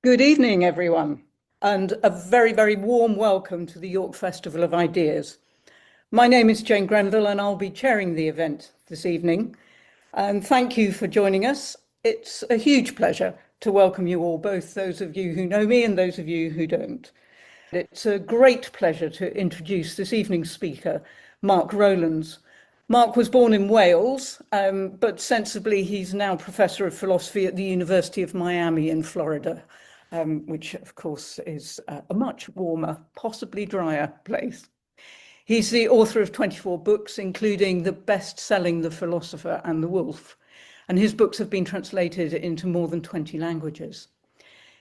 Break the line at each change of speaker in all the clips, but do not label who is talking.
Good evening, everyone, and a very, very warm welcome to the York Festival of Ideas. My name is Jane Grenville, and I'll be chairing the event this evening. And thank you for joining us. It's a huge pleasure to welcome you all, both those of you who know me and those of you who don't. It's a great pleasure to introduce this evening's speaker, Mark Rowlands. Mark was born in Wales, but sensibly he's now Professor of Philosophy at the University of Miami in Florida, which of course is a much warmer, possibly drier place. He's the author of 24 books, including the best-selling The Philosopher and the Wolf, and his books have been translated into more than 20 languages.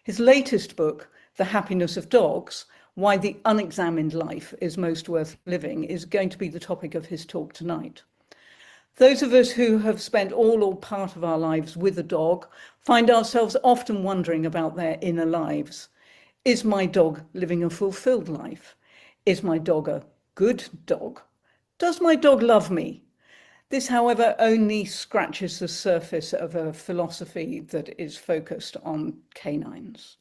His latest book, The Happiness of Dogs, Why the Unexamined Life is Most Worth Living, is going to be the topic of his talk tonight. Those of us who have spent all or part of our lives with a dog find ourselves often wondering about their inner lives. Is my dog living a fulfilled life? Is my dog a good dog? Does my dog love me? This, however, only scratches the surface of a philosophy that is focused on canines.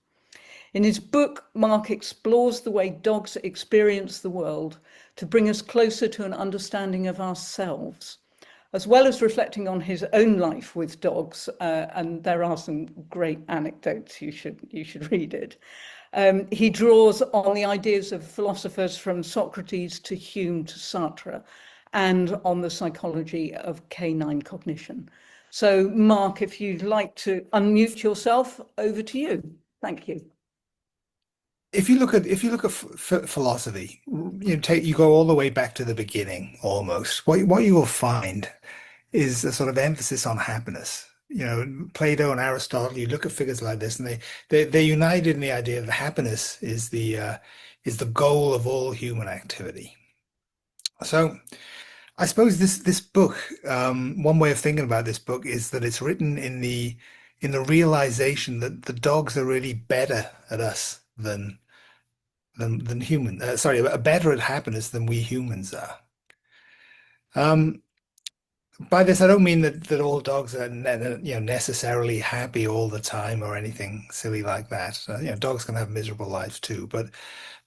In his book, Mark explores the way dogs experience the world to bring us closer to an understanding of ourselves, as well as reflecting on his own life with dogs. And there are some great anecdotes. You should read it. He draws on the ideas of philosophers from Socrates to Hume to Sartre, and on the psychology of canine cognition. So, Mark, if you'd like to unmute yourself, over to you. Thank you.
If you look at philosophy, you go all the way back to the beginning almost. What you will find is a sort of emphasis on happiness. Plato and Aristotle. You look at figures like this, and they're united in the idea that happiness is the goal of all human activity. So I suppose this book, one way of thinking about this book is that it's written in the realization that the dogs are really better at us than human. Sorry, better at happiness than we humans are. Um, by this, I don't mean that all dogs are necessarily happy all the time or anything silly like that. Dogs can have miserable lives too. But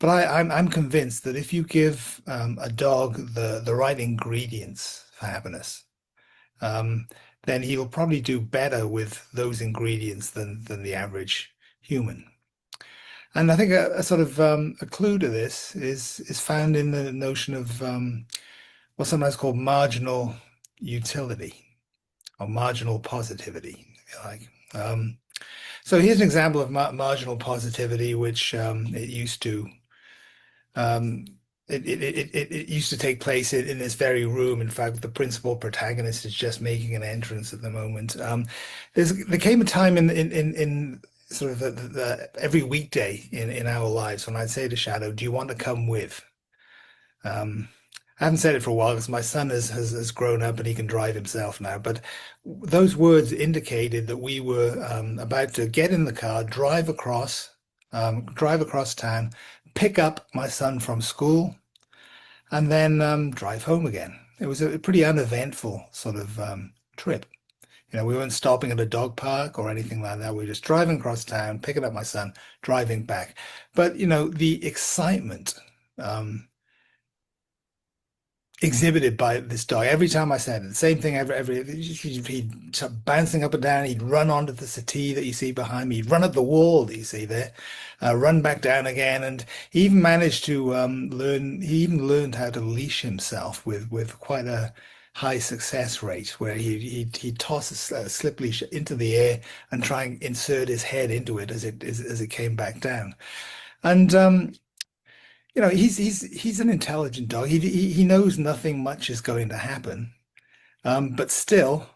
I'm convinced that if you give a dog the right ingredients for happiness, um, then he will probably do better with those ingredients than the average human. And I think a sort of a clue to this is found in the notion of what's sometimes called marginal utility or marginal positivity, if you like. So here's an example of marginal positivity, which it used to um, it used to take place in this very room. In fact, the principal protagonist is just making an entrance at the moment. There came a time in sort of every weekday in our lives when I'd say to Shadow, "Do you want to come with?" Um, I haven't said it for a while because my son has grown up and he can drive himself now. But those words indicated that we were about to get in the car, drive across town, pick up my son from school, and then drive home again. It was a pretty uneventful sort of trip. We weren't stopping at a dog park or anything like that. We were just driving across town, picking up my son, driving back. But, the excitement um, exhibited by this dog, every time I said it, the same thing he'd start bouncing up and down. He'd run onto the settee that you see behind me. He'd run up the wall that you see there, run back down again. And he even managed to he even learned how to leash himself with quite a high success rate where he'd toss a slip leash into the air and try and insert his head into it as it came back down. And he's an intelligent dog. He knows nothing much is going to happen. But still,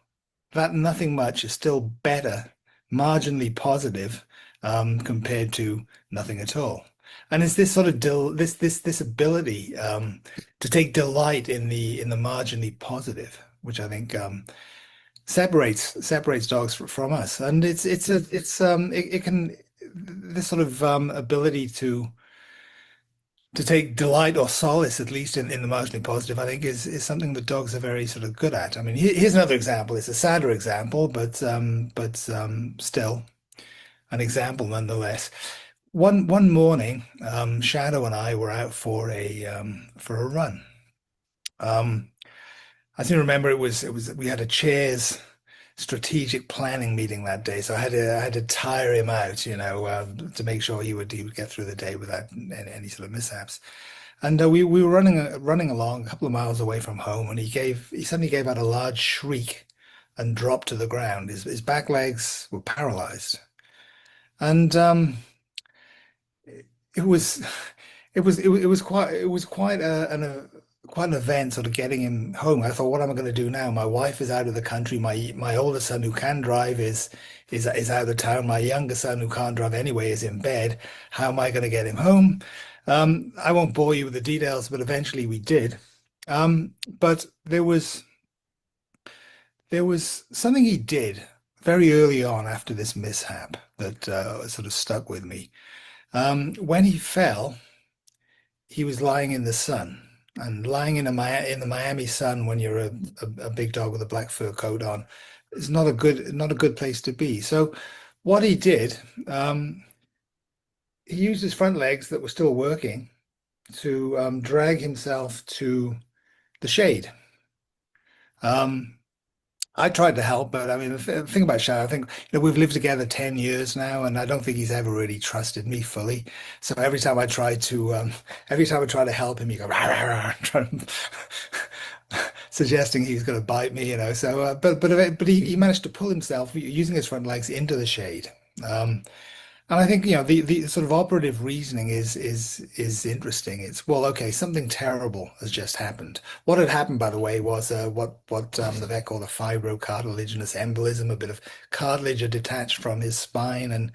that nothing much is still better, marginally positive, compared to nothing at all. And it's this sort of this ability to take delight in the marginally positive, which I think separates dogs from us. And it can this sort of ability to take delight or solace, at least in the marginally positive, I think is something that dogs are very sort of good at. I mean, here's another example. It's a sadder example, but still. an example nonetheless. One morning, Shadow and I were out for a run. Um, I seem to remember it was we had a chairs strategic planning meeting that day, so I had to tire him out, to make sure he would get through the day without any sort of mishaps. And we were running along a couple of miles away from home, and he suddenly gave out a large shriek and dropped to the ground. His back legs were paralyzed, and it was it was quite quite an event sort of getting him home. I thought, what am I going to do now? My wife is out of the country. My older son who can drive is out of town. My younger son who can't drive anyway is in bed. How am I going to get him home? I won't bore you with the details, but eventually we did. But there was something he did very early on after this mishap that sort of stuck with me. When he fell, he was lying in the sun, and lying in the Miami sun when you're a big dog with a black fur coat on is not a good place to be. So what he did, he used his front legs that were still working to drag himself to the shade. Um, I tried to help, but I mean, the thing about Shadow, I think, we've lived together 10 years now, and I don't think he's ever really trusted me fully. So every time I try to help him, he goes, rah, rah, rah, suggesting he's going to bite me, So, but he managed to pull himself using his front legs into the shade. Um, and I think, the sort of operative reasoning is interesting. It's, well, okay, something terrible has just happened. What had happened, by the way, was what the vet called a fibrocartilaginous embolism. A bit of cartilage had detached from his spine and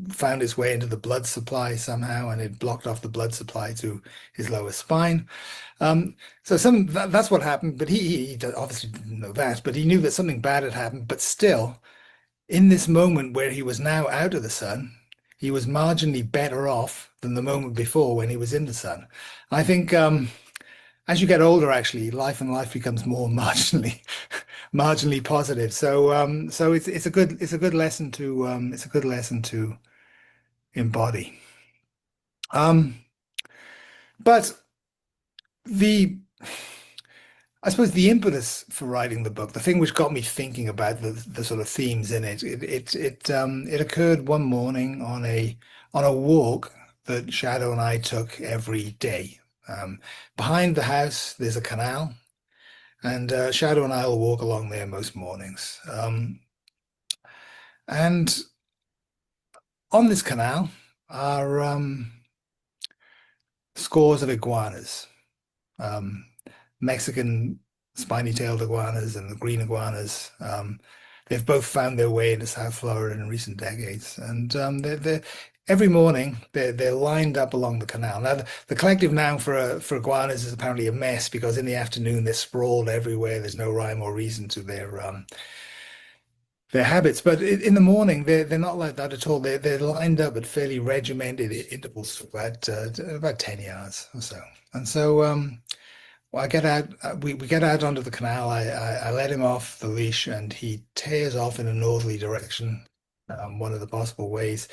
found its way into the blood supply somehow, and it blocked off the blood supply to his lower spine. So that's what happened. But he obviously didn't know that, but he knew that something bad had happened. But still, in this moment where he was now out of the sun, he was marginally better off than the moment before when he was in the sun. I think as you get older, actually, life becomes more marginally positive. So it's a good lesson to embody. Um, but the I suppose the impetus for writing the book, the thing which got me thinking about the sort of themes in it occurred one morning on a walk that Shadow and I took every day. Behind the house, there's a canal, and Shadow and I will walk along there most mornings. And on this canal are scores of iguanas. Um, Mexican spiny-tailed iguanas and the green iguanas. They've both found their way into South Florida in recent decades, and they're every morning they're lined up along the canal. Now, the collective noun for iguanas is apparently a mess because in the afternoon they're sprawled everywhere. There's no rhyme or reason to their habits, but in the morning they're not like that at all. They're lined up at fairly regimented intervals for about 10 yards or so, and so. Well, I get out. We get out onto the canal. I let him off the leash, and he tears off in a northerly direction, one of the possible ways,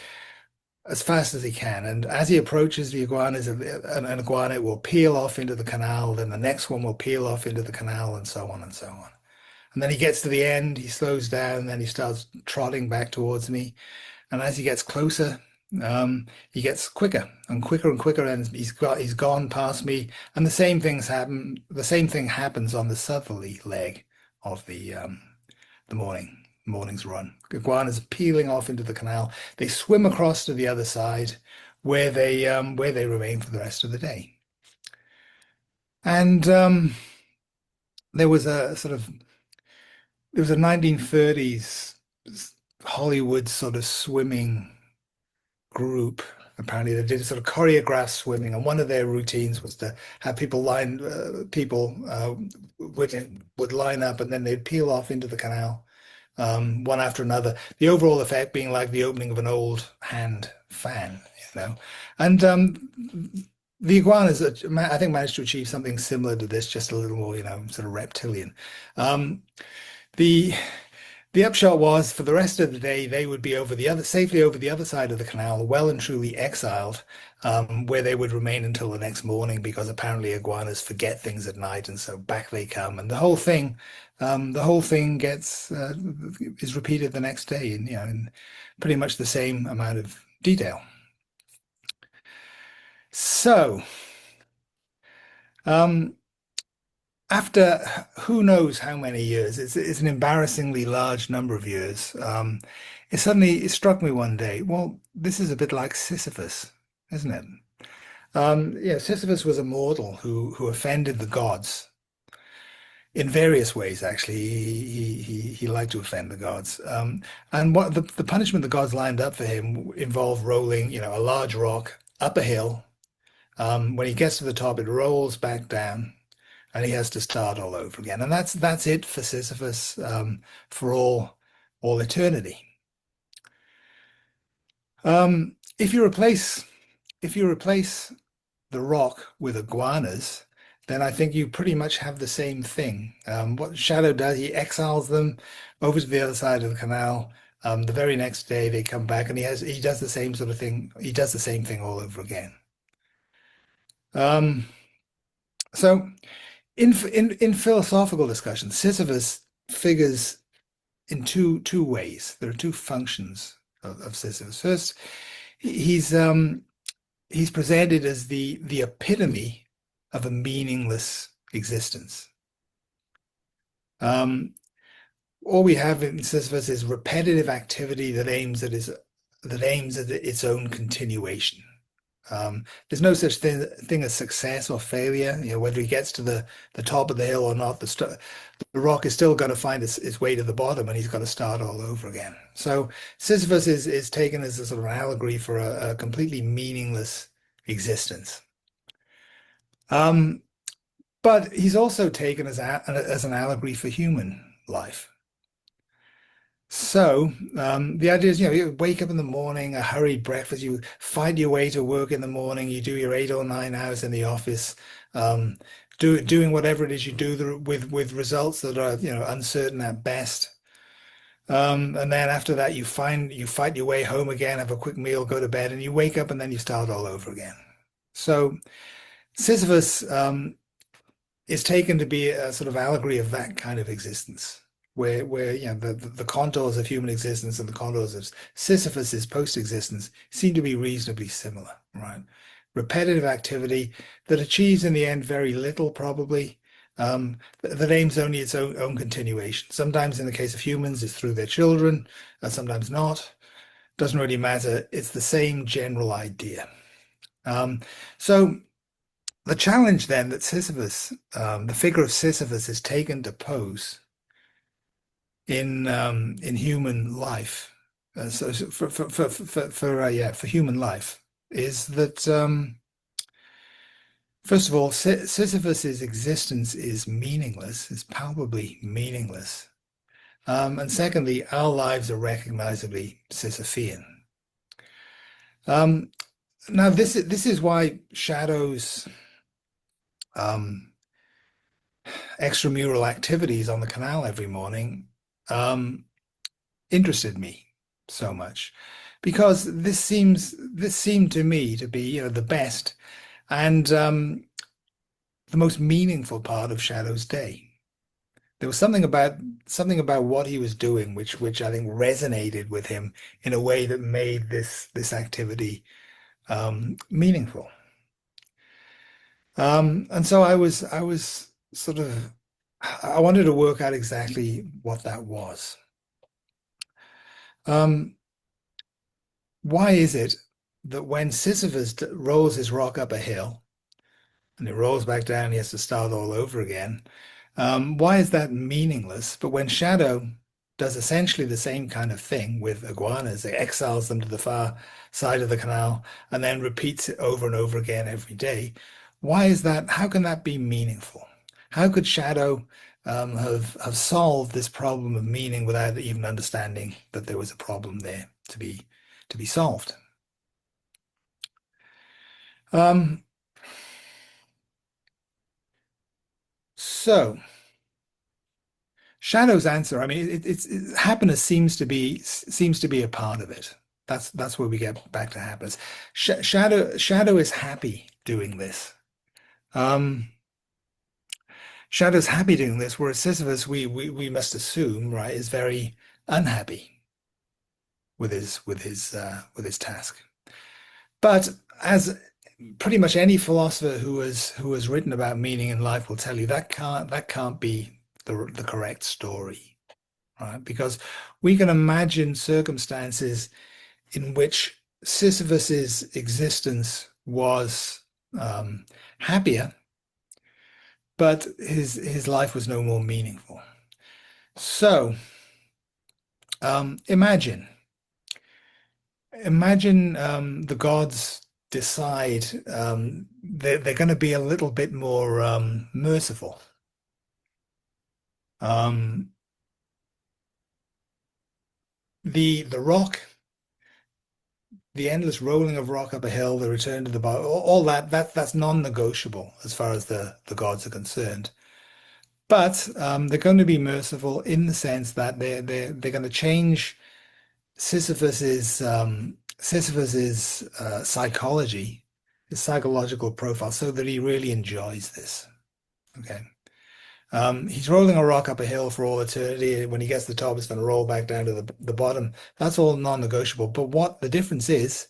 as fast as he can. And as he approaches the iguanas, an iguana will peel off into the canal. Then the next one will peel off into the canal, and so on and so on. And then he gets to the end. He slows down, and then he starts trotting back towards me. And as he gets closer, he gets quicker and quicker, and he's gone past me. And the same things happen. The same thing happens on the southerly leg of the morning's run. Iguanas are peeling off into the canal. They swim across to the other side, where they remain for the rest of the day. And there was a sort of there was a 1930s Hollywood sort of swimming group. Apparently, they did sort of choreographed swimming, and one of their routines was to have people would line up, and then they'd peel off into the canal, one after another. The overall effect being like the opening of an old hand fan, you know. And the iguanas, I think, managed to achieve something similar to this, just a little more, sort of reptilian. Um, the The upshot was, for the rest of the day, they would be safely over the other side of the canal, well and truly exiled, where they would remain until the next morning because apparently iguanas forget things at night, and so back they come, and the whole thing gets is repeated the next day, in in pretty much the same amount of detail. So, um, after who knows how many years, it's an embarrassingly large number of years. It struck me one day. Well, this is a bit like Sisyphus, isn't it? Yeah, Sisyphus was a mortal who offended the gods in various ways. Actually, he liked to offend the gods. And what the punishment the gods lined up for him involved rolling, a large rock up a hill. When he gets to the top, it rolls back down and he has to start all over again. And that's it for Sisyphus, for all eternity. If you replace the rock with iguanas, then I think you pretty much have the same thing. What Shadow does, he exiles them over to the other side of the canal. The very next day they come back, and he does the same sort of thing. He does the same thing all over again. Um, so in philosophical discussion, Sisyphus figures in two ways. There are two functions of Sisyphus. First, he's he's presented as the epitome of a meaningless existence. Um, all we have in Sisyphus is repetitive activity that aims at its own continuation. There's no such thing as success or failure. Whether he gets to the top of the hill or not, the rock is still going to find its way to the bottom, and he's got to start all over again. So Sisyphus is taken as a sort of allegory for a completely meaningless existence. Um, but he's also taken as an allegory for human life. So the idea is, you wake up in the morning, a hurried breakfast, you find your way to work in the morning, you do your 8 or 9 hours in the office, um, doing whatever it is you do with results that are, uncertain at best. And then after that, you fight your way home again, have a quick meal, go to bed, and you wake up and then you start all over again. So Sisyphus is taken to be a sort of allegory of that kind of existence, where the contours of human existence and the contours of Sisyphus's post-existence seem to be reasonably similar, right? Repetitive activity that achieves in the end very little, probably, that aims only its own continuation. Sometimes in the case of humans, it's through their children, sometimes not. Doesn't really matter. It's the same general idea. So the challenge then that Sisyphus, the figure of Sisyphus, is taken to pose in human life, so for human life, is that first of all, Sisyphus's existence is meaningless, is palpably meaningless, and secondly, our lives are recognizably Sisyphean. Um, Now this is why Shadow's extramural activities on the canal every morning um, interested me so much, because this seemed to me to be, the best and the most meaningful part of Shadow's day. There was something about what he was doing which I think resonated with him in a way that made this activity meaningful. And so I was sort of, I wanted to work out exactly what that was. Um, why is it that when Sisyphus rolls his rock up a hill and it rolls back down, he has to start all over again? Why is that meaningless? But when Shadow does essentially the same kind of thing with iguanas, it exiles them to the far side of the canal and then repeats it over and over again every day. Why is that? How can that be meaningful? How could Shadow have solved this problem of meaning without even understanding that there was a problem there to be solved? Um, so Shadow's answer, I mean, happiness seems to be a part of it. That's where we get back to happiness. Shadow is happy doing this. Um, Shadow's happy doing this, whereas Sisyphus, we must assume, right, is very unhappy with his task. But as pretty much any philosopher who has written about meaning in life will tell you, that can't be the correct story, right? Because we can imagine circumstances in which Sisyphus's existence was happier, but his life was no more meaningful. So imagine. Imagine the gods decide they're going to be a little bit more merciful. Um, the rock, the endless rolling of rock up a hill, the return to the bar, all that's non-negotiable as far as the gods are concerned. But they're going to be merciful in the sense that they're going to change Sisyphus's psychology, his psychological profile, so that he really enjoys this. Okay. He's rolling a rock up a hill for all eternity. When he gets to the top, it's going to roll back down to the bottom. That's all non-negotiable. But what the difference is,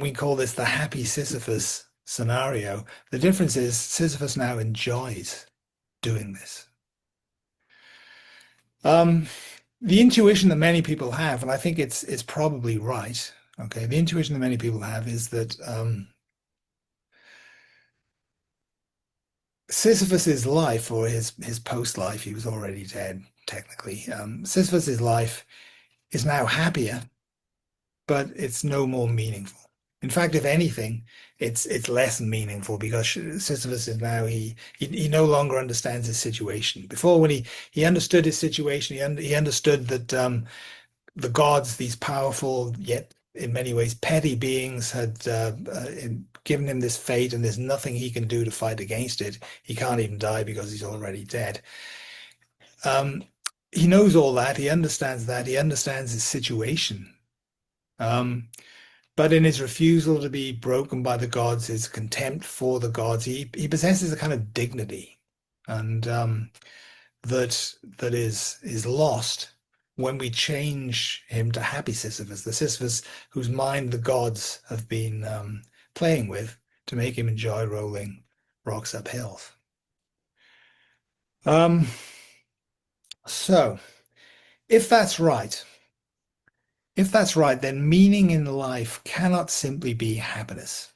we call this the happy Sisyphus scenario. The difference is Sisyphus now enjoys doing this. Um, the intuition that many people have, and I think it's probably right. Okay, the intuition that many people have is that Sisyphus's life, or his post life, he was already dead technically. Sisyphus's life is now happier, but it's no more meaningful. In fact, if anything, it's less meaningful because Sisyphus is now he no longer understands his situation. Before, when he understood his situation, he understood that the gods, these powerful yet in many ways petty beings, had given him this fate, and there's nothing he can do to fight against it. He can't even die because he's already dead. Um, he knows all that. He understands that. He understands his situation. Um, but in his refusal to be broken by the gods, his contempt for the gods, he possesses a kind of dignity, and that is lost when we change him to happy Sisyphus, the Sisyphus whose mind the gods have been playing with to make him enjoy rolling rocks up hills. Um, so if that's right, if that's right, then meaning in life cannot simply be happiness.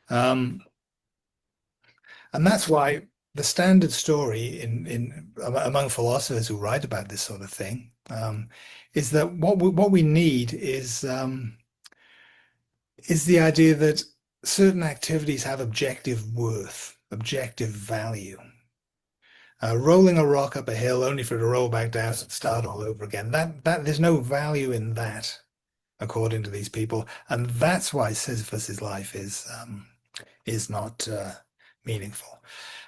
Um, and that's why the standard story in among philosophers who write about this sort of thing is that what we need is the idea that certain activities have objective worth, objective value. Rolling a rock up a hill only for it to roll back down and start all over again. That there's no value in that, according to these people, and that's why Sisyphus's life is not meaningful.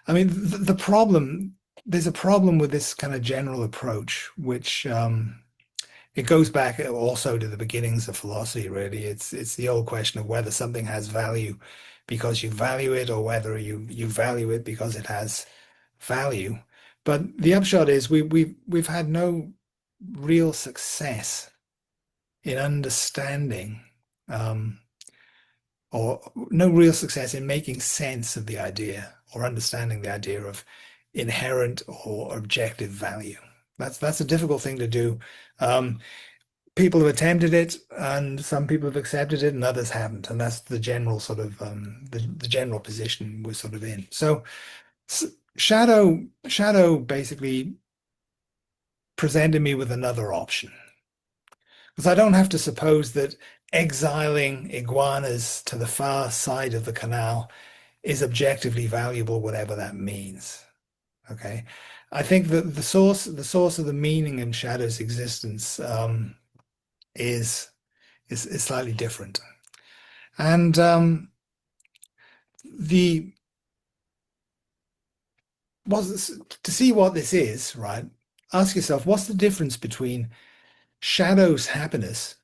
I mean, the problem there's a problem with this kind of general approach, which it goes back also to the beginnings of philosophy, really. It's the old question of whether something has value because you value it, or whether you value it because it has value. But the upshot is we've had no real success in understanding um, or no real success in making sense of the idea or understanding the idea of inherent or objective value. That's a difficult thing to do. Um, People have attempted it, and some people have accepted it, and others haven't. And that's the general sort of the general position we're sort of in. So Shadow basically presented me with another option, because I don't have to suppose that exiling iguanas to the far side of the canal is objectively valuable, whatever that means. Okay. I think that the source of the meaning in Shadow's existence is is slightly different. And the to see what this is, right? Ask yourself, what's the difference between Shadow's happiness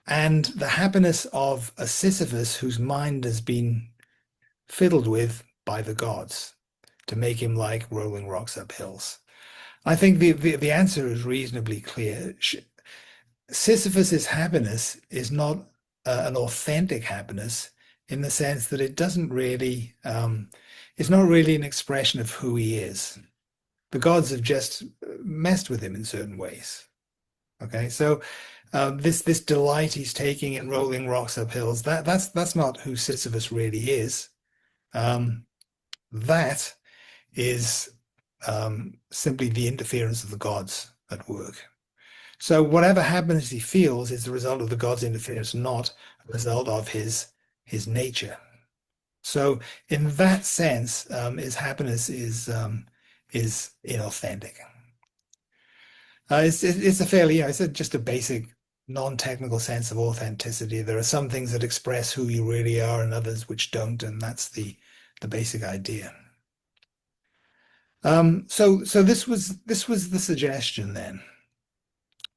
and the happiness of a Sisyphus whose mind has been fiddled with by the gods to make him like rolling rocks up hills? I think the answer is reasonably clear. Sisyphus's happiness is not an authentic happiness in the sense that it doesn't really, it's not really an expression of who he is. The gods have just messed with him in certain ways. Okay, so this delight he's taking in rolling rocks up hills, that's not who Sisyphus really is. That is simply the interference of the gods at work. So whatever happiness he feels is the result of the god's interference, not a result of his nature. So in that sense, his happiness is inauthentic. It's a fairly, it's just a basic non-technical sense of authenticity. There are some things that express who you really are and others which don't, and that's the basic idea. So this was the suggestion then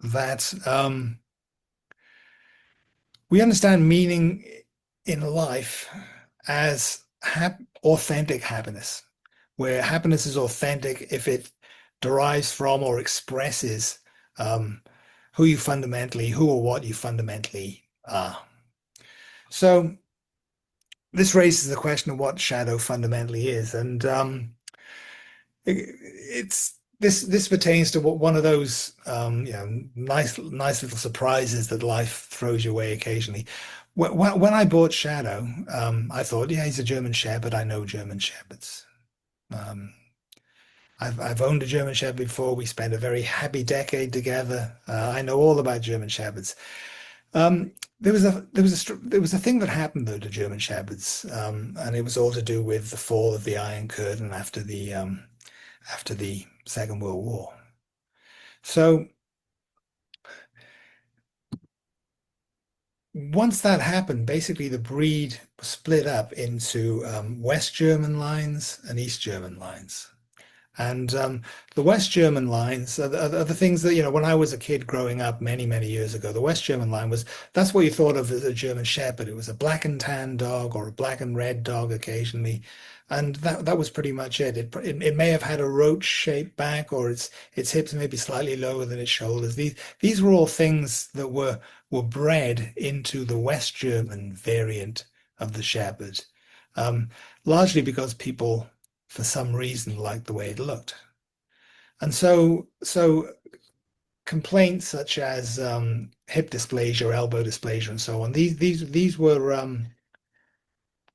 that we understand meaning in life as authentic happiness, where happiness is authentic if it derives from or expresses who or what you fundamentally are. So this raises the question of what shadow fundamentally is, and this pertains to one of those nice little surprises that life throws your way occasionally. When I bought Shadow, I thought, yeah, he's a German Shepherd. I know German Shepherds. I've owned a German Shepherd before. We spent a very happy decade together. I know all about German Shepherds. There was a thing that happened though to German Shepherds, and it was all to do with the fall of the Iron Curtain after the Second World War. So once that happened, basically the breed was split up into West German lines and East German lines. And the West German lines are the things that, when I was a kid growing up many, many years ago, the West German line that's what you thought of as a German Shepherd. It was a black and tan dog or a black and red dog occasionally. And that was pretty much it. It may have had a roach-shaped back, or its hips may be slightly lower than its shoulders. These were all things that were bred into the West German variant of the Shepherd, largely because people, for some reason, liked the way it looked. And so complaints such as hip dysplasia, elbow dysplasia, and so on,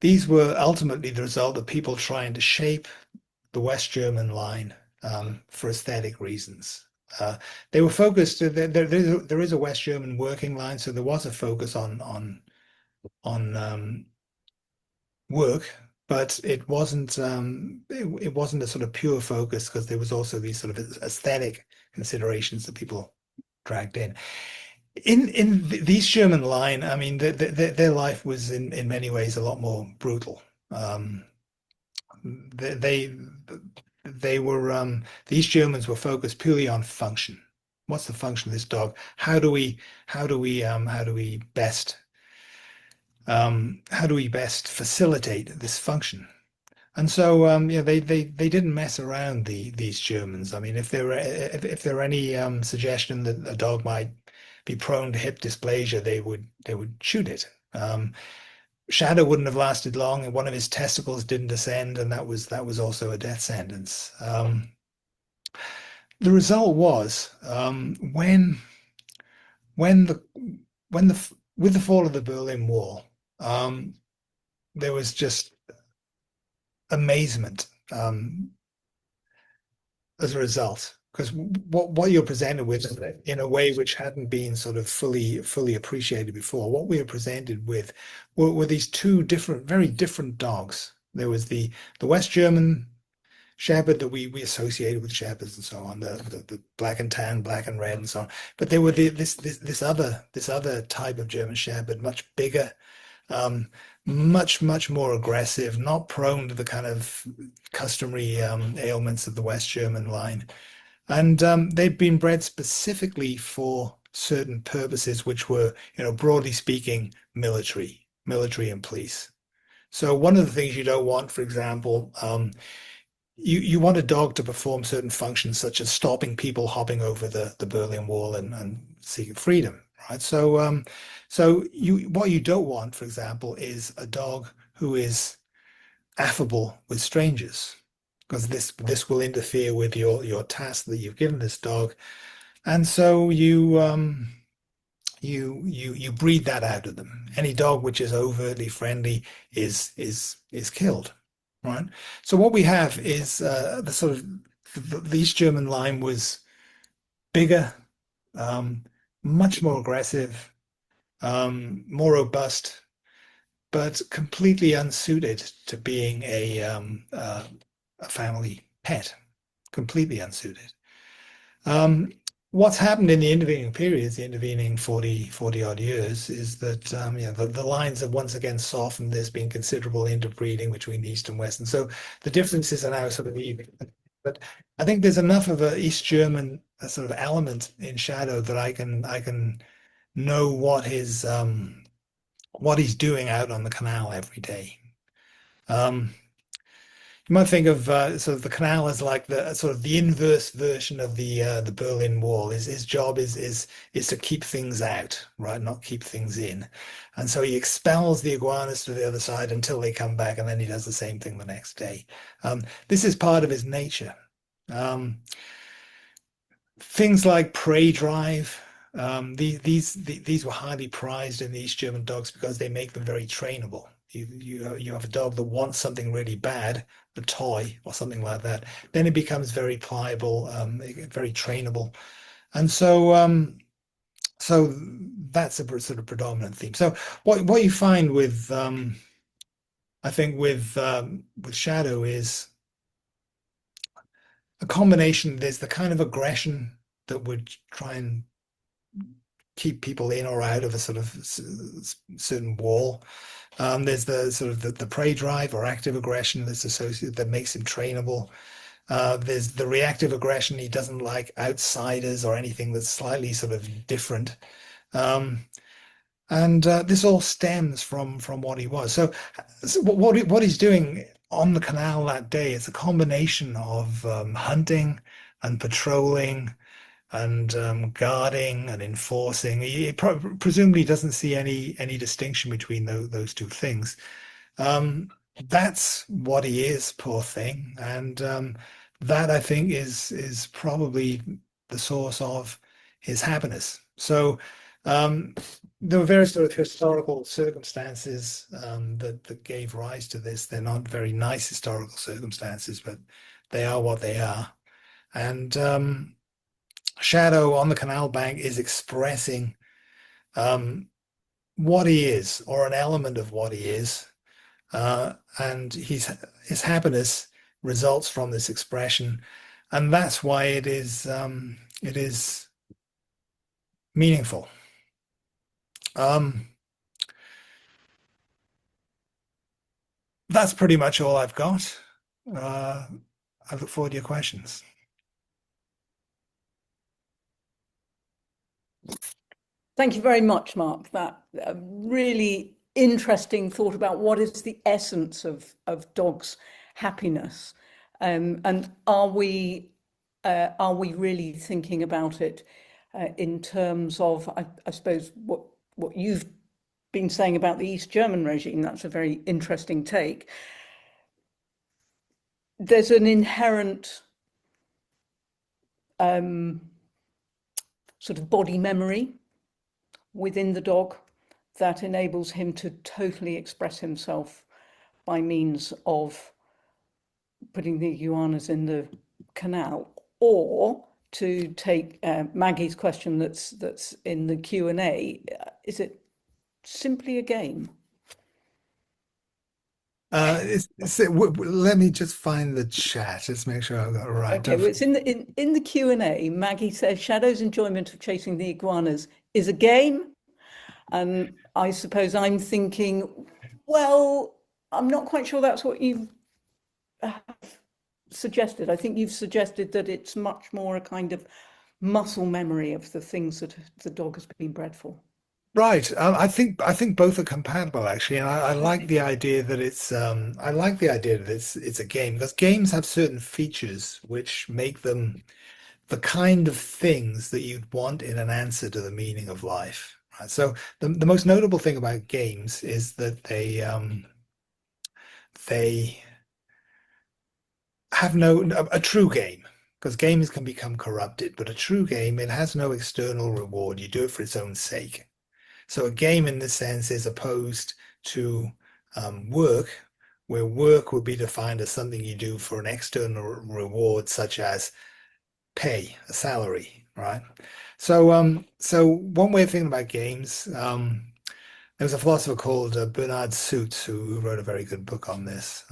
these were ultimately the result of people trying to shape the West German line for aesthetic reasons. They were focused. There is a West German working line, so there was a focus on work, but it wasn't a sort of pure focus because there was also these sort of aesthetic considerations that people dragged in. In the East German line, I mean, their life was in many ways a lot more brutal. They were the East Germans were focused purely on function. What's the function of this dog? How do we best facilitate this function? And so they didn't mess around these Germans. I mean, if there were any suggestion that a dog might be prone to hip dysplasia, they would shoot it. Shadow wouldn't have lasted long, and one of his testicles didn't descend, and that was also a death sentence. The result was when with the fall of the Berlin Wall, there was just amazement as a result, because what you're presented with in a way which hadn't been sort of fully appreciated before, what we were presented with were these two very different dogs. There was the West German Shepherd that we associated with shepherds and so on, the black and tan, black and red, and so on. But there were this other type of German Shepherd, much bigger, Um, much more aggressive, not prone to the kind of customary ailments of the West German line. And they'd been bred specifically for certain purposes, which were, broadly speaking, military and police. So one of the things you don't want, for example, you want a dog to perform certain functions such as stopping people hopping over the Berlin Wall and seeking freedom, right? So what you don't want, for example, is a dog who is affable with strangers, because this will interfere with your task that you've given this dog, and so you breed that out of them. Any dog which is overtly friendly is killed, right? So what we have is the sort of the East German line was bigger, um, much more aggressive, more robust, but completely unsuited to being a family pet. Completely unsuited. Um, what's happened in the intervening periods, the intervening 40 odd years, is that the lines have once again softened. There's been considerable interbreeding between the East and West. And so the differences are now sort of even. But I think there's enough of an East German sort of element in Shadow that I can know what he's doing out on the canal every day. Um, you might think of sort of the canal as like the sort of the inverse version of the Berlin Wall. His job is to keep things out, right? Not keep things in. And so he expels the iguanas to the other side until they come back, and then he does the same thing the next day. This is part of his nature. Um, Things like prey drive. These were highly prized in the East German dogs because they make them very trainable. You have a dog that wants something really bad, a toy or something like that, then it becomes very pliable, very trainable, and so that's a sort of predominant theme. So what you find with I think with Shadow is a combination. There's the kind of aggression that would try and keep people in or out of a sort of certain wall. There's the sort of the prey drive or active aggression that's associated that makes him trainable. There's the reactive aggression. He doesn't like outsiders or anything that's slightly sort of different. Um, and this all stems from what he was. So what he's doing on the canal that day is a combination of hunting and patrolling and guarding and enforcing. He presumably doesn't see any distinction between those two things. Um, that's what he is, poor thing, and that I think is probably the source of his happiness. So um, there were various sort of historical circumstances that gave rise to this. They're not very nice historical circumstances, but they are what they are. And Shadow on the canal bank is expressing um, what he is, or an element of what he is, and his happiness results from this expression, and that's why it is meaningful. Um, that's pretty much all I've got. Uh, I look forward to your questions.
Thank you very much, Mark. That really interesting thought about what is the essence of dogs' happiness, and are we really thinking about it in terms of, I suppose, what you've been saying about the East German regime? That's a very interesting take. There's an inherent sort of body memory within the dog that enables him to totally express himself by means of putting the iguanas in the canal, or to take Maggie's question that's in the Q&A, is it simply a game?
Let me just find the chat. Just make sure I've got it right.
Okay, well, it's in the Q&A. Maggie says Shadow's enjoyment of chasing the iguanas is a game. And I suppose I'm thinking, well, I'm not quite sure that's what you've suggested. I think you've suggested that it's much more a kind of muscle memory of the things that the dog has been bred for.
Right. I think both are compatible actually, and I like the idea that it's a game because games have certain features which make them the kind of things that you'd want in an answer to the meaning of life. Right? So the most notable thing about games is that they have a true game, because games can become corrupted, but a true game, it has no external reward. You do it for its own sake. So a game in this sense is opposed to work, where work would be defined as something you do for an external reward, such as pay, a salary, right? So one way of thinking about games, there was a philosopher called Bernard Suits who wrote a very good book on this.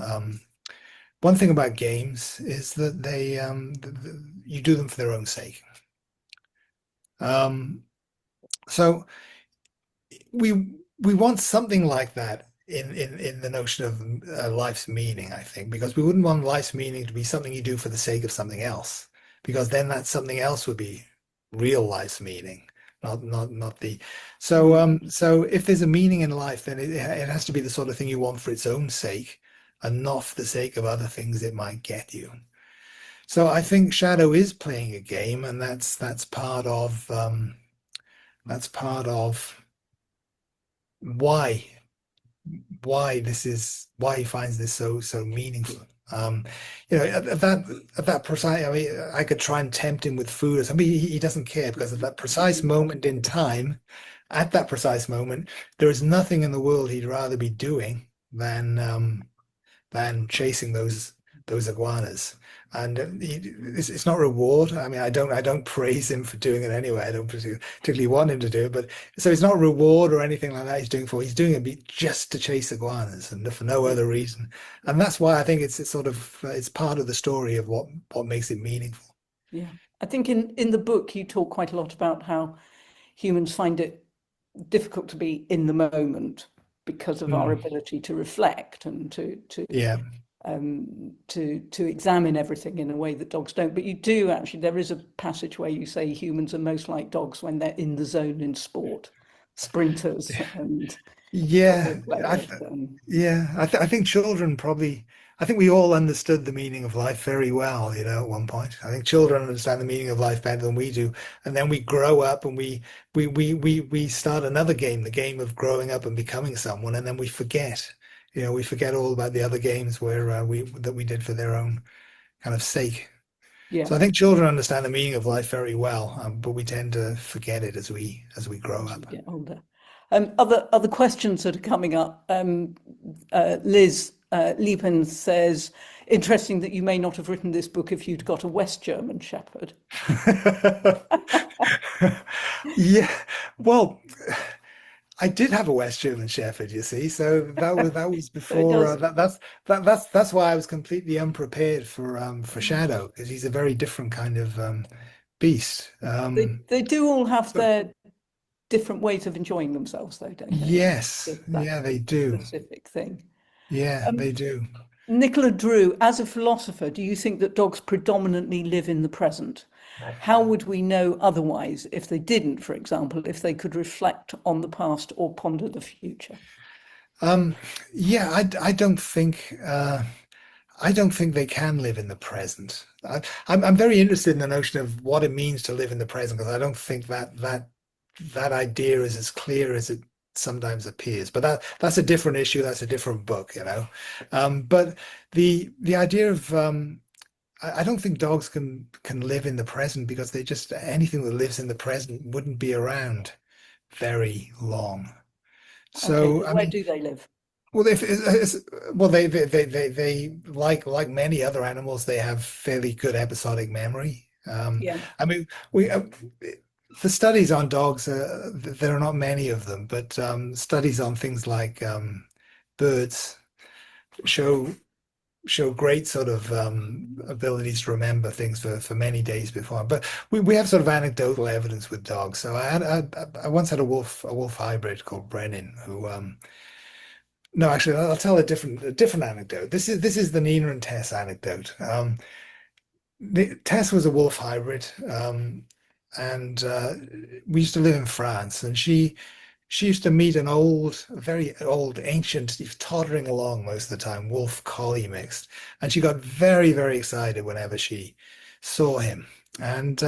One thing about games is that you do them for their own sake. Um, so we want something like that in the notion of life's meaning, I think, because we wouldn't want life's meaning to be something you do for the sake of something else, because then that something else would be real life's meaning, not the. So
Mm.
so if there's a meaning in life, then it has to be the sort of thing you want for its own sake, and not for the sake of other things it might get you. So I think Shadow is playing a game, and that's part of why why he finds this so meaningful. At that precise, I mean, I could try and tempt him with food or something. He doesn't care because at that precise moment in time, at that precise moment, there is nothing in the world he'd rather be doing than chasing those iguanas. And it's not reward. I mean, I don't praise him for doing it anyway. I don't particularly want him to do it, but so it's not reward or anything like that. He's doing it just to chase iguanas and for no
Yeah,
other reason. And that's why I think it's sort of it's part of the story of what makes it meaningful.
yeah. I think in the book you talk quite a lot about how humans find it difficult to be in the moment because of our
Mm.
ability to reflect and
Yeah.
to examine everything in a way that dogs don't. But you do actually, there is a passage where you say humans are most like dogs when they're in the zone in sport, sprinters and
Yeah,
football
I
players.
th yeah, I think children probably. I think we all understood the meaning of life very well, at one point. I think children understand the meaning of life better than we do, and then we grow up and we start another game, the game of growing up and becoming someone, and then we forget. We forget all about the other games where we did for their own kind of sake.
Yeah,
So I think children understand the meaning of life very well, but we tend to forget it as we grow
as we
up.
get older. Other questions that are coming up. Liz Liepen says, interesting that you may not have written this book if you'd got a West German Shepherd.
Yeah, well, I did have a West German Shepherd, you see, so that was
So it
before
does.
that's why I was completely unprepared for Shadow because he's a very different kind of beast.
They do all have
But
their different ways of enjoying themselves, though, don't they?
yes,
Just that
yeah, they do.
specific thing.
Yeah,
Um,
they do.
Nicola Drew, as a philosopher, do you think that dogs predominantly live in the present? How would we know otherwise if they didn't, for example, if they could reflect on the past or ponder the future?
Um, yeah, I don't think they can live in the present. I'm very interested in the notion of what it means to live in the present because I don't think that idea is as clear as it sometimes appears. But that's a different issue. That's a different book. But the idea of I don't think dogs can live in the present because they just anything that lives in the present wouldn't be around very long.
Okay,
So
so
I
where
mean.
do they live?
Well, well, they like many other animals, they have fairly good episodic memory.
Yeah,
I mean, we the studies on dogs, there are not many of them, but studies on things like birds show show great sort of abilities to remember things for many days before. But we have sort of anecdotal evidence with dogs. So I once had a wolf hybrid called Brenin who no, actually, I'll tell a different anecdote. This is the Nina and Tess anecdote. Tess was a wolf hybrid, and we used to live in France, and she used to meet an old, very old, ancient, tottering along most of the time, wolf collie mixed, and she got very, very excited whenever she saw him. And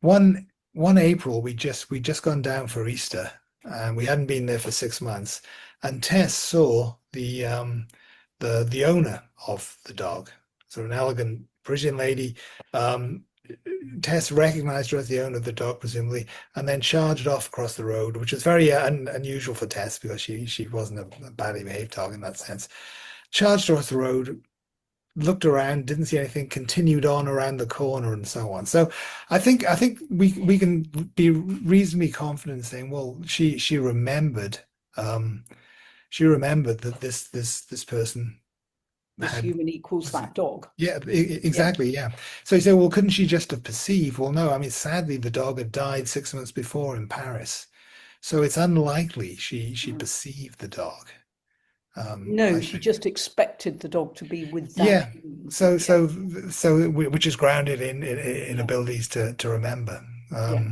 one April, we just gone down for Easter, and we hadn't been there for 6 months, and Tess saw the owner of the dog, so an elegant Parisian lady. Um, Tess recognized her as the owner of the dog, presumably, and then charged off across the road, which was very unusual for Tess because she wasn't a badly behaved dog in that sense. Charged across the road, looked around, didn't see anything, continued on around the corner, and so on. So I think we can be reasonably confident in saying, well, um, she remembered that this person
This
had.
human equals that dog.
Yeah,
Yeah.
exactly. Yeah. So you say, well, couldn't she just have perceived? Well, no. I mean, sadly, the dog had died 6 months before in Paris, so it's unlikely she
Mm.
perceived the dog.
No,
I
she
think.
just expected the dog to be with that
Yeah.
human.
So
Yeah.
so which is grounded in
Yeah.
abilities to remember.
Yeah.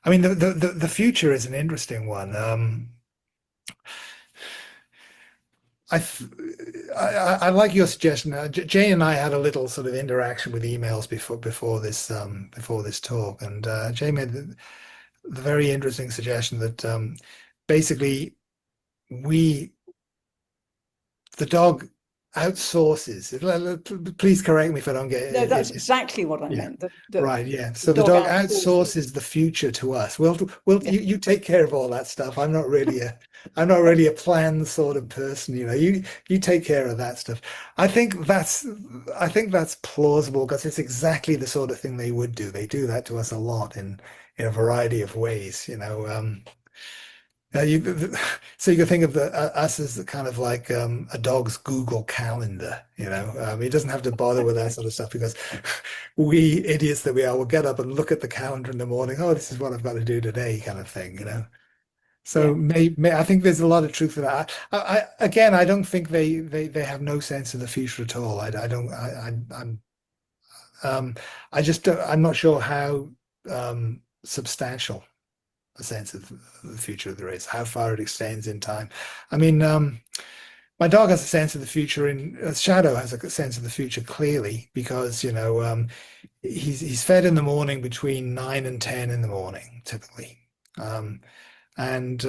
I mean, the future is an interesting one. I, th- I like your suggestion. Jane and I had a little sort of interaction with emails before this talk, and Jane made the very interesting suggestion that basically we the dog outsources. Please correct me if I don't get
No, that's
it.
exactly what I
Yeah.
meant.
Right, yeah.
The
So the
dog
dog
outsources.
outsources the future to us. Well,
Yeah.
you take care of all that stuff. I'm not really a planned sort of person, you know. You take care of that stuff. I think that's I think that's plausible because it's exactly the sort of thing they would do. They do that to us a lot in a variety of ways, you know. So you can think of us as the kind of like a dog's Google Calendar, you know. He doesn't have to bother with that sort of stuff because we idiots that we are will get up and look at the calendar in the morning. Oh, this is what I've got to do today, kind of thing, you know. So
Yeah.
I think there's a lot of truth to that. Again, I don't think they have no sense of the future at all. I don't. Um, I just I'm not sure how substantial a sense of the future there is, how far it extends in time. I mean, my dog has a sense of the future in Shadow has a sense of the future clearly because, you know, he's fed in the morning between 9 and 10 in the morning, typically. And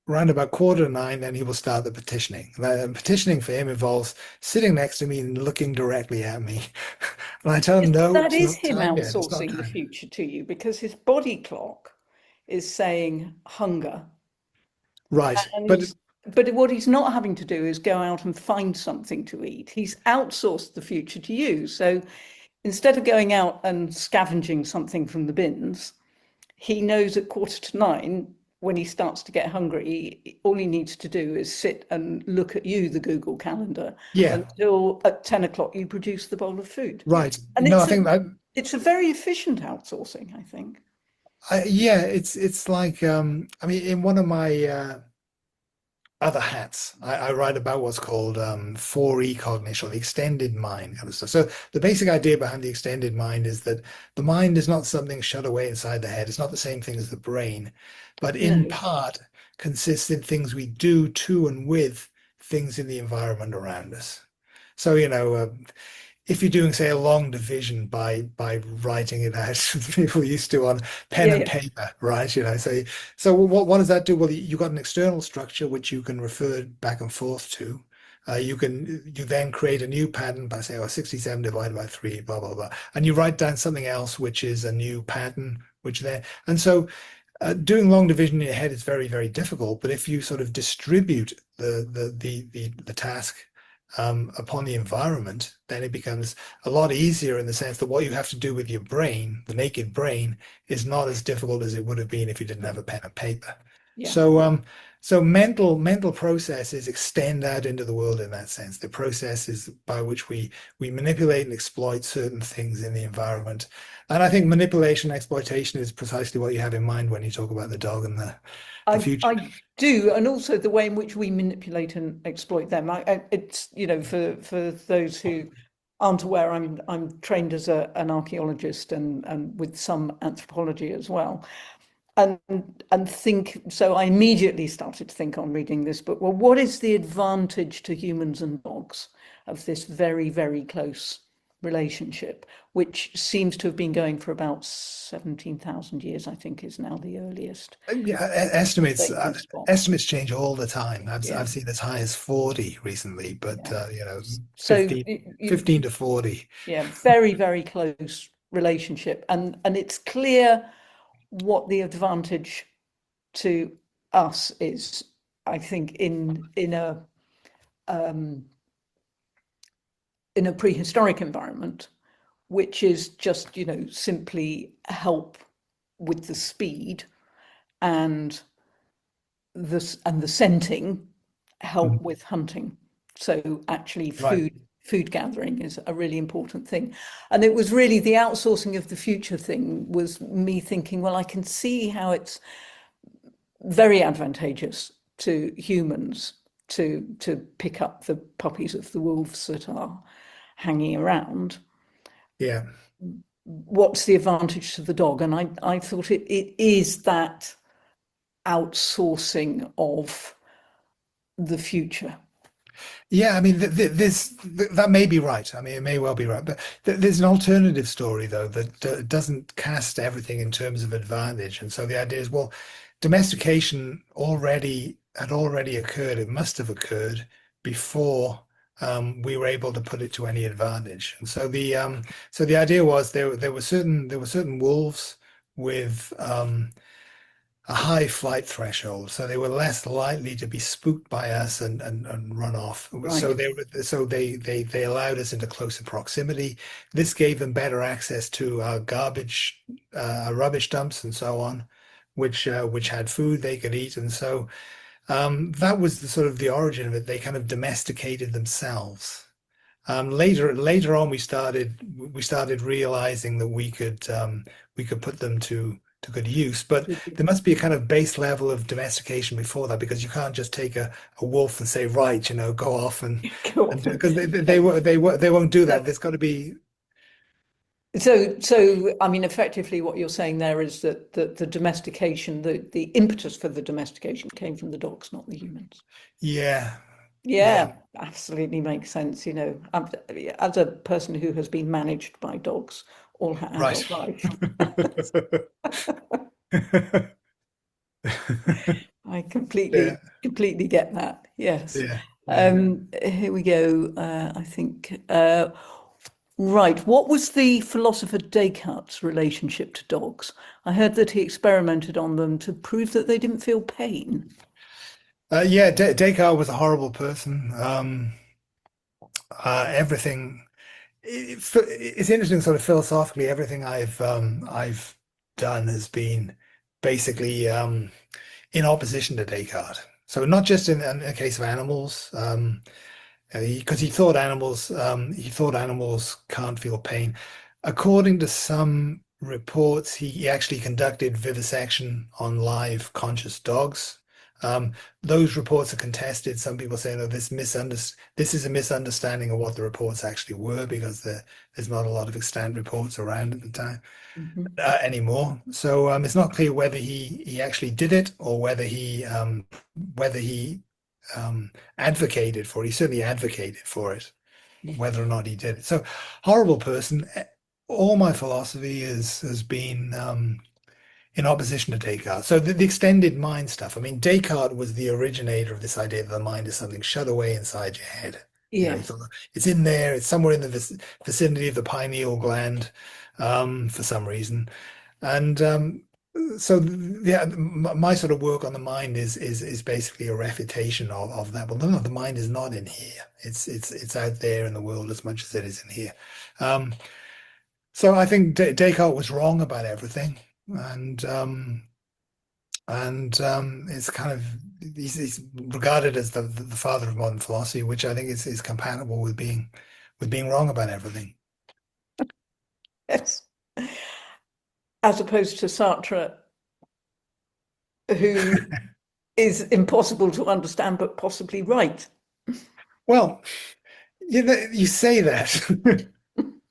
Around about quarter to 9, then he will start the petitioning. Petitioning for him involves sitting next to me and looking directly at me. And I tell him, no,
That
it's
is
not
him
time yet. It's not
outsourcing the
time.
future to you because his body clock is saying hunger.
Right.
And but what he's not having to do is go out and find something to eat. He's outsourced the future to you. So instead of going out and scavenging something from the bins, he knows at 9:15 when he starts to get hungry, all he needs to do is sit and look at you, the Google Calendar,
Yeah,
until at 10 o'clock you produce the bowl of food.
right.
And
No, I think that
it's a very efficient outsourcing, I think.
yeah, it's like I mean, in one of my other hats, I write about what's called 4E cognition, or the extended mind kind of stuff. So the basic idea behind the extended mind is that the mind is not something shut away inside the head. It's not the same thing as the brain, but in
No.
part consists in things we do to and with things in the environment around us. So, you know, if you're doing, say, a long division by writing it out, as people used to on pen
Yeah,
and
yeah,
paper, right? You know, so what does that do? Well, you've got an external structure which you can refer back and forth to. You then create a new pattern by saying, oh, 67 divided by 3, blah, blah, blah. And you write down something else, which is a new pattern, which there. And so doing long division in your head is very, very difficult. But if you sort of distribute the task upon the environment, then it becomes a lot easier in the sense that what you have to do with your brain, the naked brain, is not as difficult as it would have been if you didn't have a pen and paper.
yeah.
So So mental processes extend out into the world in that sense. The processes by which we manipulate and exploit certain things in the environment. And I think manipulation, exploitation is precisely what you have in mind when you talk about the dog and the future.
I do, and also the way in which we manipulate and exploit them. It's, for those who aren't aware, I'm trained as an archaeologist and with some anthropology as well. And think so I immediately started to think on reading this book, well, what is the advantage to humans and dogs of this very, very close relationship, which seems to have been going for about 17,000 years, I think is now the earliest
Yeah,
date we spot.
estimates change all the time.
Yeah,
I've seen as high as 40 recently, but
yeah. So
15, 15 to 40.
yeah, very, very close relationship, and it's clear what the advantage to us is, I think, um, in a prehistoric environment, which is just, simply help with the speed and the scenting, help
Mhm.
with hunting. So actually
Right.
food gathering is a really important thing. And it was really the outsourcing of the future thing was me thinking, well, I can see how it's very advantageous to humans to pick up the puppies of the wolves that are hanging around.
Yeah.
What's the advantage to the dog? And I thought it is that outsourcing of the future.
Yeah, I mean, that may be right. I mean, it may well be right, but there's an alternative story though that doesn't cast everything in terms of advantage. And so the idea is, well, domestication already occurred. It must have occurred before we were able to put it to any advantage. And so the idea was there were certain wolves with a high flight threshold, so they were less likely to be spooked by us and run off. So
Right.
they allowed us into closer proximity. This gave them better access to our garbage, our rubbish dumps, and so on, which had food they could eat. And so that was the sort of the origin of it. They kind of domesticated themselves. Later on, we started realizing that we could put them to good use, but there must be a kind of base level of domestication before that because you can't just take a wolf and say, right, go off and
Cool.
do because they won't do that. There's got to be
So I mean, effectively, what you're saying there is that the domestication, the impetus for the domestication came from the dogs, not the humans.
yeah, yeah,
Yeah, absolutely makes sense. As a person who has been managed by dogs all her
right.
adult life, I
Yeah,
completely get that. Yes.
yeah, yeah.
Here we go. I think. Right. What was the philosopher Descartes' relationship to dogs? I heard that he experimented on them to prove that they didn't feel pain.
Yeah, Descartes was a horrible person. Everything. It's interesting, sort of philosophically, everything I've done has been basically in opposition to Descartes. So not just in the case of animals, because he thought animals can't feel pain. According to some reports, he actually conducted vivisection on live conscious dogs. Um, those reports are contested. Some people say, no, this is a misunderstanding of what the reports actually were because there's not a lot of extant reports around at the time
Mhm.
anymore. So it's not clear whether he actually did it or whether he advocated for it. He certainly advocated for it, whether or not he did it. So horrible person. All my philosophy has been in opposition to Descartes. So the extended mind stuff. I mean, Descartes was the originator of this idea that the mind is something shut away inside your head. He
Yes.
thought it's in there. It's somewhere in the vicinity of the pineal gland, for some reason. And so yeah, my sort of work on the mind is basically a refutation of that. Well, no, the mind is not in here. It's out there in the world as much as it is in here. Um, so I think Descartes was wrong about everything, and it's kind of he's regarded as the father of modern philosophy, which I think is compatible with being wrong about everything.
Yes. As opposed to Sartre, who is impossible to understand, but possibly right.
Well, you say that.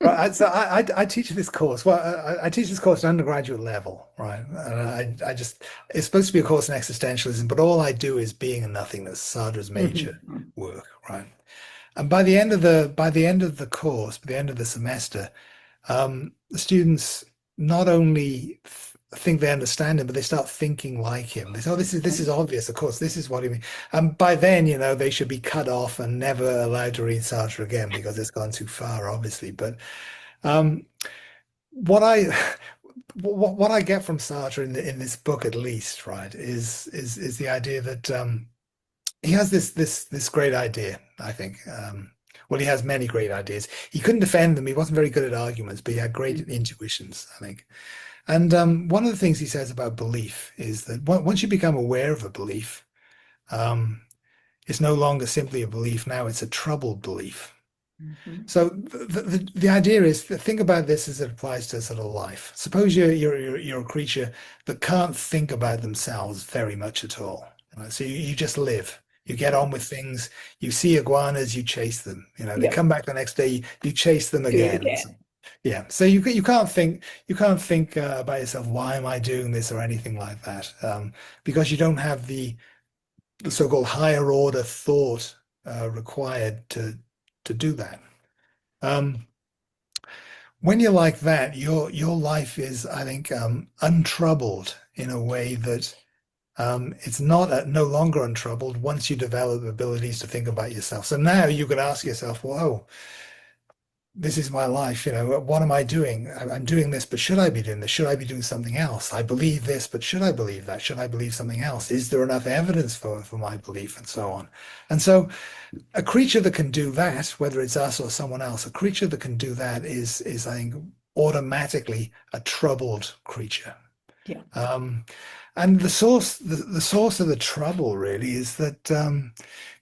Right, so I teach this course. Well, I teach this course at undergraduate level, right? And I just it's supposed to be a course in existentialism, but all I do is being and nothingness, Sartre's major
Mhm.
work, right? And by the end of the course, by the end of the semester, the students not only think they understand him, but they start thinking like him. They say, "Oh, this is obvious. Of course, this is what he means." And by then, they should be cut off and never allowed to read Sartre again because it's gone too far, obviously. But um, what I what I get from Sartre in this book, at least, right, is the idea that he has this great idea, I think. Well, he has many great ideas. He couldn't defend them. He wasn't very good at arguments, but he had great intuitions, I think. And one of the things he says about belief is that once you become aware of a belief, um, it's no longer simply a belief. Now it's a troubled belief.
Mhm.
So the idea is to think about this as it applies to sort of life. Suppose you're a creature that can't think about themselves very much at all. Right? So you just live. You get
Yeah.
on with things. You see iguanas, you chase them. They
Yeah.
come back the next day, you chase them
Do it
again. So,
again.
yeah. So you can't think about yourself. Why am I doing this or anything like that? Because you don't have the so-called higher order thought required to do that. Um, when you're like that, your life is, I think, untroubled in a way that it's not no longer untroubled once you develop abilities to think about yourself. So now you could ask yourself, "Whoa, this is my life. What am I doing? I'm doing this, but should I be doing this? Should I be doing something else? I believe this, but should I believe that? Should I believe something else? Is there enough evidence for my belief?" And so on. And so a creature that can do that, whether it's us or someone else, a creature that can do that is I think automatically a troubled creature.
Yeah.
Um, and the source of the trouble really is that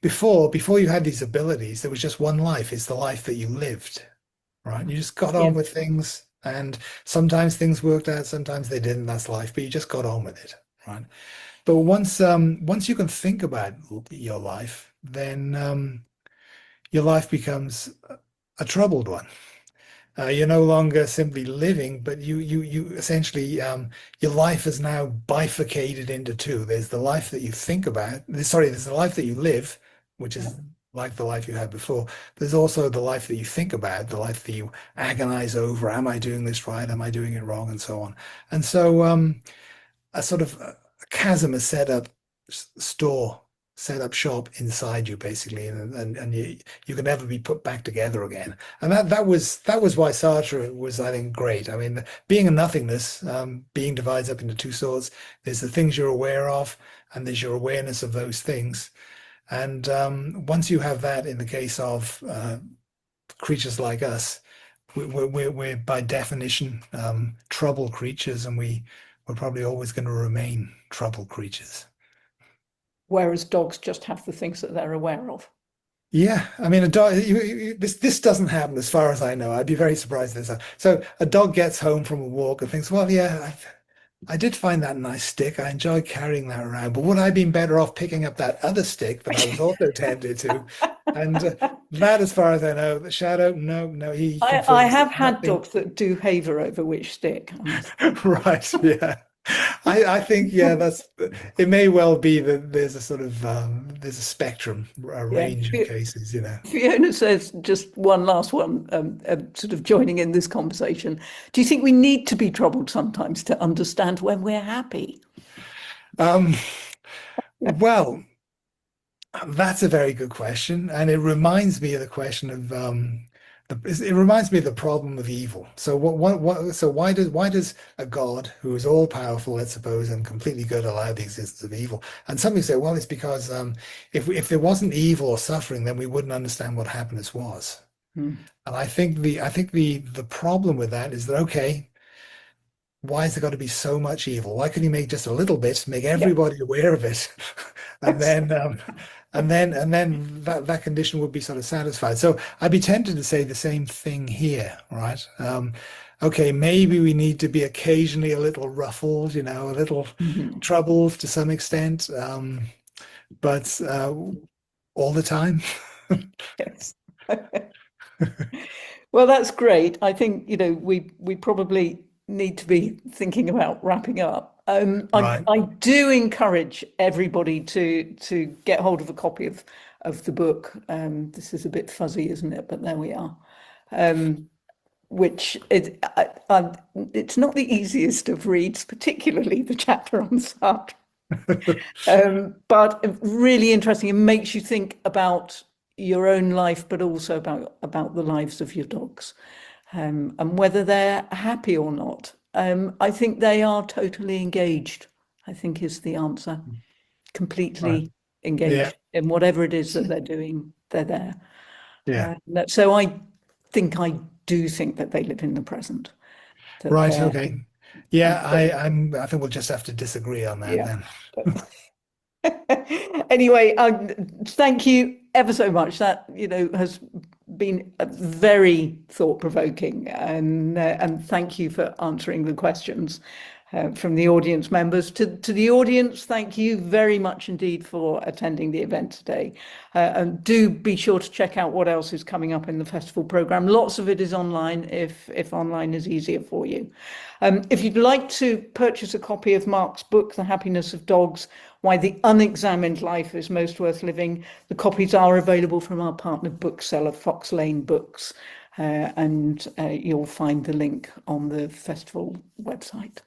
before you had these abilities, there was just one life. It's the life that you lived, right? You just got
Yeah.
on with things, and sometimes things worked out, sometimes they didn't. That's life, but you just got on with it, right? But once you can think about your life, then your life becomes a troubled one. You're no longer simply living, but you essentially your life is now bifurcated into two. There's the life that you think about. There's the life that you live, which
Yeah.
is like the life you had before. There's also the life that you think about, the life that you agonize over. Am I doing this right? Am I doing it wrong? And so on. And so a sort of a chasm is set up shop inside you basically, and you can never be put back together again. And that was why Sartre was, I think, great. I mean, being a nothingness, being divides up into two sorts. There's the things you're aware of, and there's your awareness of those things. And once you have that, in the case of creatures like us, we're by definition trouble creatures, and we're probably always going to remain trouble creatures.
Whereas dogs just have the things that they're aware of.
Yeah, I mean, a dog. This doesn't happen as far as I know. I'd be very surprised if this. So a dog gets home from a walk and thinks, "Well, yeah, I did find that nice stick. I enjoyed carrying that around, but would I have been better off picking up that other stick that I was also tempted to?" And that, as far as I know, the shadow, no, no, he
I
confirms
have
that
had
nothing.
dogs that do haver over which stick, I must say.
Right, yeah. I think, yeah, it may well be that there's a sort of there's a spectrum, a
Yeah.
range of cases.
Fiona says, just one last one, sort of joining in this conversation. Do you think we need to be troubled sometimes to understand when we're happy?
Um, well, that's a very good question, and it reminds me of the question of it reminds me of the problem of evil. So so why does a God who is all powerful, let's suppose, and completely good allow the existence of evil? And some people say, well, it's because if there wasn't evil or suffering, then we wouldn't understand what happiness was.
Hmm.
And I think the problem with that is that, okay, why has there got to be so much evil? Why couldn't you make just a little bit, make
Yeah.
everybody aware of it, and then that condition would be sort of satisfied. So I'd be tempted to say the same thing here, right? Okay, maybe we need to be occasionally a little ruffled, a little
Mhm.
troubled to some extent, but all the time.
Yes. Well, that's great. I think, we probably need to be thinking about wrapping up.
Right.
I do encourage everybody to get hold of a copy of the book. This is a bit fuzzy, isn't it? But there we are. Which it's not the easiest of reads, particularly the chapter on Sartre. But really interesting. It makes you think about your own life, but also about the lives of your dogs, and whether they're happy or not. I think they are totally engaged, I think is the answer.
Right.
Completely
Yeah.
engaged in whatever it is that they're doing. They're there.
Yeah.
So I do think that they live in the present, that
Right.
they're,
Okay. Yeah,
but
I think we'll just have to disagree on that
yeah.
then.
Anyway, thank you ever so much. That, has been very thought-provoking, and thank you for answering the questions from the audience members. To the audience, thank you very much indeed for attending the event today. And do be sure to check out what else is coming up in the festival programme. Lots of it is online if online is easier for you. If you'd like to purchase a copy of Mark's book, The Happiness of Dogs, Why the Unexamined Life is Most Worth Living, the copies are available from our partner bookseller, Fox Lane Books, and you'll find the link on the festival website.